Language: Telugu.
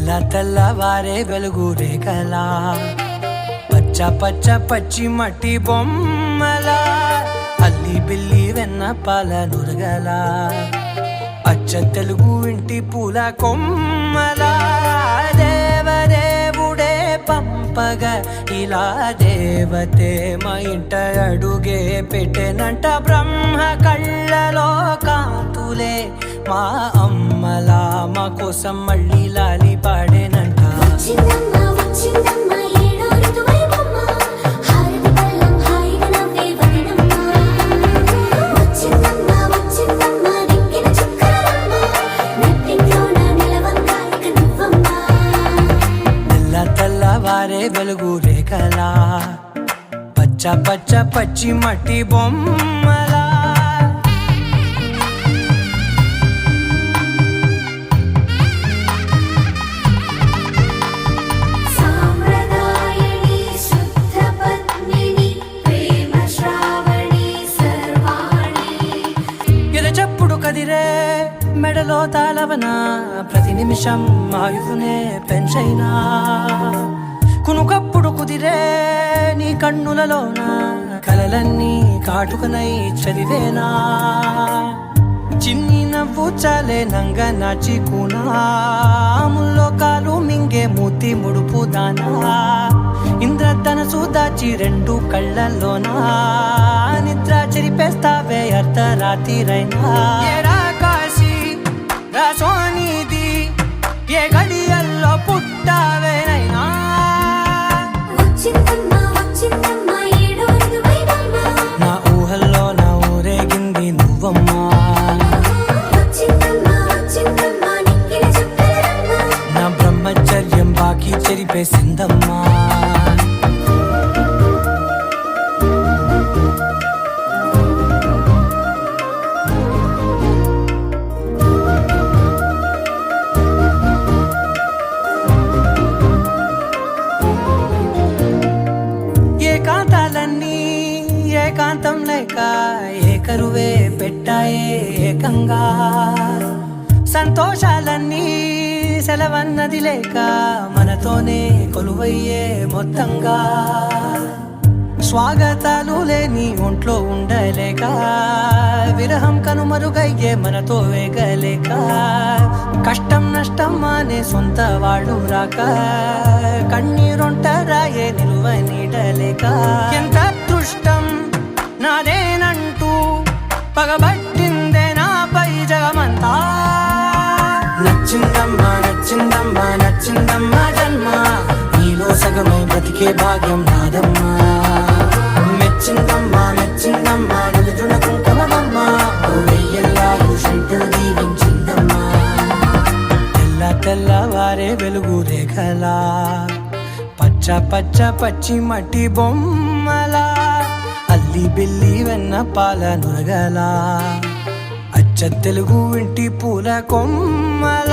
తెల్లవారే వెలుగు రేఖలా పచ్చ పచ్చ పచ్చి మట్టి బొమ్మలా అల్లి బిల్లి వెన్న పాల నురగలా అచ్చ తెలుగు ఇంటి పూల కొమ్మలా దేవదేవుడే పంపగా ఇలా దేవతే మా ఇంట అడుగే పెట్టెనంట బ్రహ్మ కళ్ళలో కాంతులే మా అమ్మలా మా కోసం మళ్ళీ లాలి పాడేనంట. తెల్లవారే వెలుగు రేఖలా పచ్చ పచ్చ పచ్చి మట్టి బొమ్మలా కదిరే మెడలో తాళవన ప్రతి నిమిషం ఆయువునే పెంచైనా కునుకప్పుడు కుదిరే నీ కన్నులలోన కలలన్నీ కాటుకనై చదివేనా చిన్ని నవ్వు చాలే నంగ నాచి కూనాముల్లో కాలు మింగే మూతి ముడుపు దానా ఇంద్రధనసు దాచి రెండు కళ్ళల్లోనా నిద్ర చెరిపేస్తావే అర్ధరాత్రిరైనా కాశీ రాసోనిది ఏ గడియల్లో పుట్టావేనైనా నా ఊహల్లో నా ఊరేగింది నువ్వమ్మా నా బ్రహ్మచర్యం బాకీ చెరిపేసిందమ్మా. ఏకాంతాలన్నీ ఏకాంతం లేక ఏకరువే పెట్టాయే ఏకంగా సంతోషాలన్నీ సెలవన్నది లేక మనతోనే కొలువయ్యే మొత్తంగా స్వాగతాలు లేని ఒంట్లో ఉండలేక విరహం కనుమరుగయ్యే మనతో వేగలేక కష్టం నష్టం అనే సొంత వాడు రాక కన్నీరొంటరాయే నిలువ నీడలేక ఎంత అదృష్టం నాదేనంటూ పగబట్టిందే నాపై జగమంతా. నచ్చిందమ్మా నచ్చిందమ్మా నచ్చిందమ్మా జన్మ నీలో సగమై బ్రతికే భాగ్యం నాదమ్మా మెచ్చిందమ్మా మెచ్చిందమ్మా నిలుచున కుంకుమమ్మా వెయ్యల్లాలు శంకరు దీవించిందమ్మా. తెల్లవారే వెలుగు రేఖలా పచ్చ పచ్చ పచ్చి మట్టి బొమ్మలా అల్లి బిల్లి వెన్న పాల నురగలా అచ్చ తెలుగు ఇంటి పూల కొమ్మలా